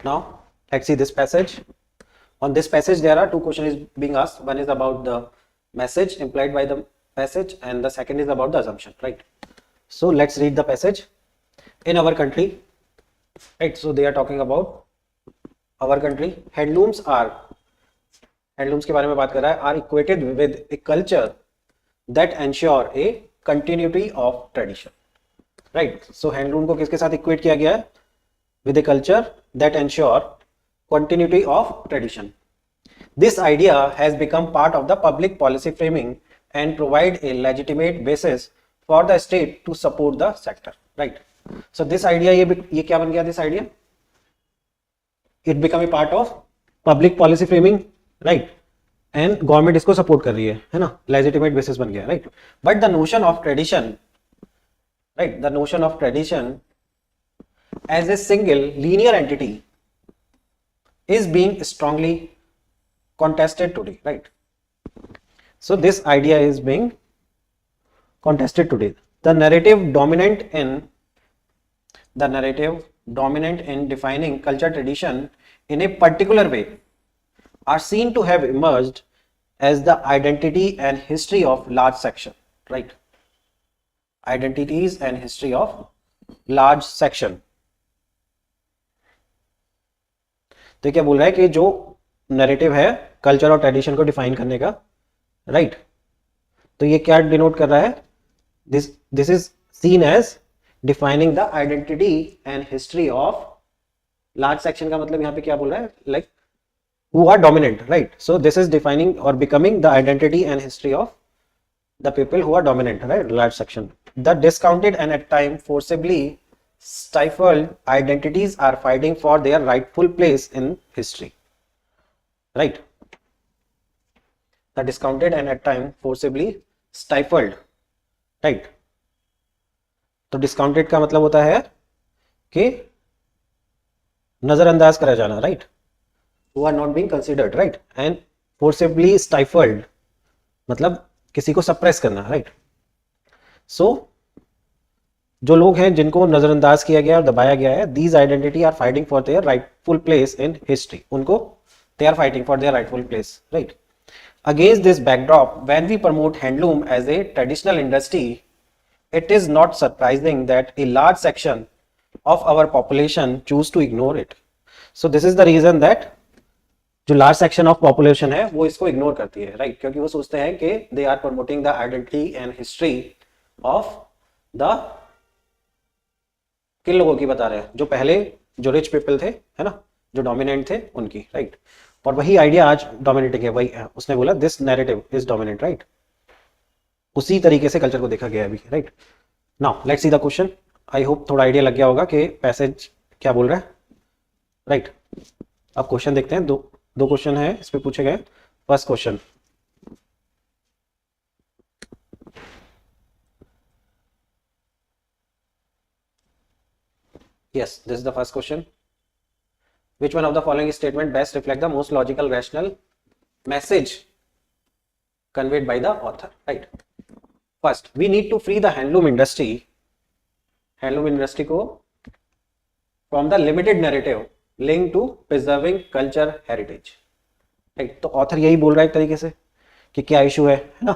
Now let's see this passage. On this passage there are two questions is being asked. One is about the message implied by the passage and the second is about the assumption, right? So let's read the passage. In our country, right, so they are talking about our country. Handlooms के बारे में बात कर रहा है, are equated with a culture that ensure a continuity of tradition, right? So handloom को किसके साथ equate किया गया है? With a culture that ensure continuity of tradition. This idea has become part of the public policy framing and provide a legitimate basis for the state to support the sector, right? So this idea, ये क्या बन गया? This idea, it become a part of public policy framing, right? And government इसको support कर रही है ना? Legitimate basis बन गया, right? But the notion of tradition, right? The notion of tradition as a single linear entity is being strongly contested today, right? So this idea is being contested today. The narrative dominant in defining culture tradition in a particular way are seen to have emerged as the identity and history of large section, right? Identities and history of large section. तो क्या बोल रहा है कि जो narrative है culture और tradition को डिफाइन करने का, राइट? तो ये क्या डिनोट कर रहा है? This is seen as defining the identity and history of large section का मतलब यहाँ पे क्या बोल रहा है? Like who are dominant, right? So this is defining or becoming the identity and history of the people who are dominant, right? Large section. The discounted and at times forcibly stifled identities are fighting for their rightful place in history, right? The discounted and at times forcibly stifled, right? तो discounted का मतलब होता है कि नजरअंदाज करा जाना, right? Who are not being considered, right? And forcibly stifled मतलब किसी को suppress करना, right? So जो लोग हैं जिनको नजरअंदाज किया गया और दबाया गया है, these identity are fighting for their rightful place in history. उनको they are fighting for their rightful place, right? Against this backdrop, when we promote handloom as a traditional industry, it is not surprising that a large section of our population choose to ignore it. So this is the reason that जो large section of population है वो इसको ignore करती है, right? क्योंकि वो सोचते हैं कि they are promoting the identity and history of the किन लोगों की बता रहे हैं? जो पहले जो रिच पीपल थे, है ना, जो डोमिनेंट थे उनकी, राइट? और वही आइडिया आज डोमिनेटिंग है, वही है। उसने बोला this narrative is dominant, right? उसी तरीके से कल्चर को देखा गया अभी, right? Now let's see the question. I hope थोड़ा आइडिया लग गया होगा कि पैसेज क्या बोल रहा है, राइट? अब क्वेश्चन देखते हैं। दो क्वेश्चन है इस पे पूछे गए। First question, yes, this is the first question. Which one of the following statement best reflect the most logical rational message conveyed by the author, right? First, we need to free the handloom industry को from the limited narrative linked to preserving culture heritage, right? तो author यही बोल रहा है एक तरीके से कि क्या इशू है ना?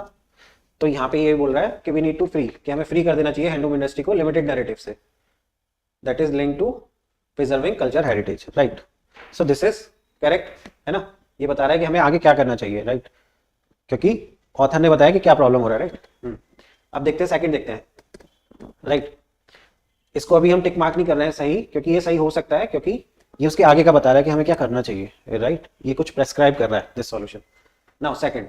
तो यहाँ पे ये बोल रहा है कि we need to free, कि हमें फ्री कर देना चाहिए हैंडलूम इंडस्ट्री को लिमिटेड नैरेटिव से, that is linked to preserving culture heritage, right? So this is correct, है ना? ये बता रहा है कि हमें आगे क्या करना चाहिए, राइट? क्योंकि ऑथर ने बताया कि क्या प्रॉब्लम हो रहा है, राइट? अब देखते हैं सेकंड, देखते हैं, राइट? इसको अभी हम टिक मार्क नहीं कर रहे हैं सही, क्योंकि ये सही हो सकता है क्योंकि ये उसके आगे का बता रहा है कि हमें क्या करना चाहिए, राइट? ये कुछ प्रेस्क्राइब कर रहा है this solution. Now second,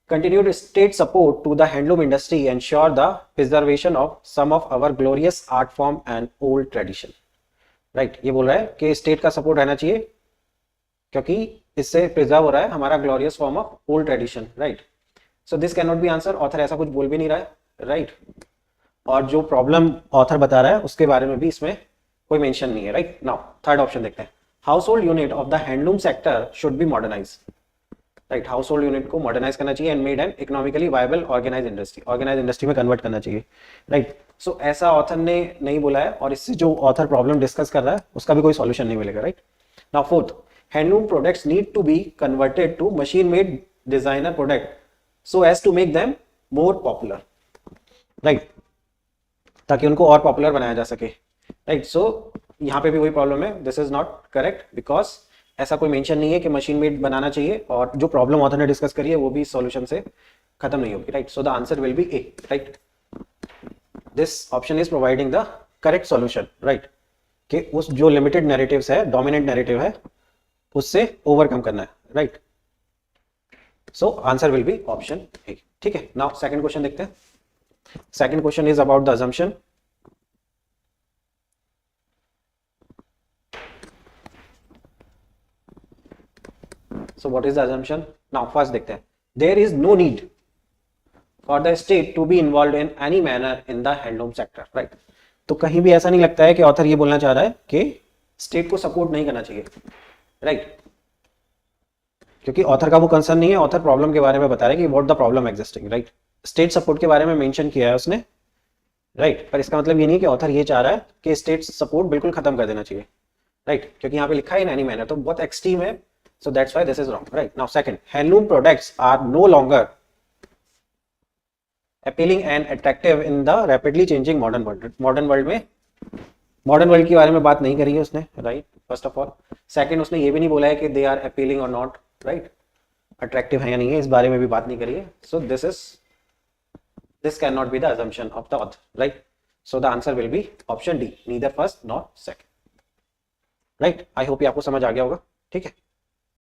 continued state support to the handloom industry ensure the preservation of some of our glorious art form and old tradition, right? ये बोल रहा है कि स्टेट का सपोर्ट रहना चाहिए क्योंकि इससे प्रिजर्व हो रहा है हमारा glorious form of old tradition, right? So this can not be answer. Author ऐसा कुछ बोल भी नहीं रहा है, राइट? और जो प्रॉब्लम ऑथर बता रहा है उसके बारे में भी इसमें कोई मेंशन नहीं है, राइट? नाउ थर्ड ऑप्शन देखते हैं। Household unit of the handloom sector should be modernise, right, household unit को मॉडर्नाइज करना चाहिए and made an economically viable organise industry में कन्वर्ट करना चाहिए, राइट। सो ऐसा ऑथर ने नहीं बोला है, और इससे जो ऑथर प्रॉब्लम डिस्कस कर रहा है उसका भी कोई सॉल्यूशन नहीं मिलेगा, right. Now fourth, handloom products need to be converted to machine made designer product so as to make them more popular, right, ताकि उनको और पॉपुलर बनाया जा सके, राइट। सो यहाँ पे भी वही प्रॉब्लम है, this is not correct because ऐसा कोई मेंशन नहीं है कि मशीन मेड बनाना चाहिए, और जो प्रॉब्लम ऑथर ने डिस्कस करी है वो भी सॉल्यूशन से खत्म नहीं होगी, right. So the answer will be A, right. This option is providing the correct solution, right, कि उस जो लिमिटेड नैरेटिव्स है, डोमिनेंट नैरेटिव है, उससे ओवरकम करना है, right. So answer will be option A, ठीक है। नाउ सेकंड क्वेश्चन देखते हैं। Second question is about the assumption. So what is the assumption? Now first देखते हैं, there is no need for the state to be involved in any manner in the handloom sector, right? तो कहीं भी ऐसा नहीं लगता है कि ऑथर ये बोलना चाह रहा है कि स्टेट को सपोर्ट नहीं करना चाहिए, राइट, क्योंकि ऑथर का वो कंसर्न नहीं है। ऑथर प्रॉब्लम के बारे में बता रहा है कि what the problem existing, right. State support के बारे में मेंशन किया है उसने, राइट, पर इसका मतलब ये नहीं कि ऑथर ये चाह रहा है कि स्टेट सपोर्ट बिल्कुल खत्म कर देना चाहिए, राइट, क्योंकि यहाँ पे लिखा है इन एनी मैनर, तो बहुत एक्सट्रीम है। So that's why this is wrong, right? Now second, handloom products are no longer appealing and attractive in the rapidly changing modern world. Modern world के बारे में बात नहीं करी है उसने, right? First of all, second उसने ये भी नहीं बोला है कि they are appealing or not, right? Attractive है या नहीं है, इस बारे में भी बात नहीं करी है। So this cannot be the assumption of the author, right? So the answer will be option D, neither first nor second, right? I hope ये आपको समझ आ गया होगा, ठीक है।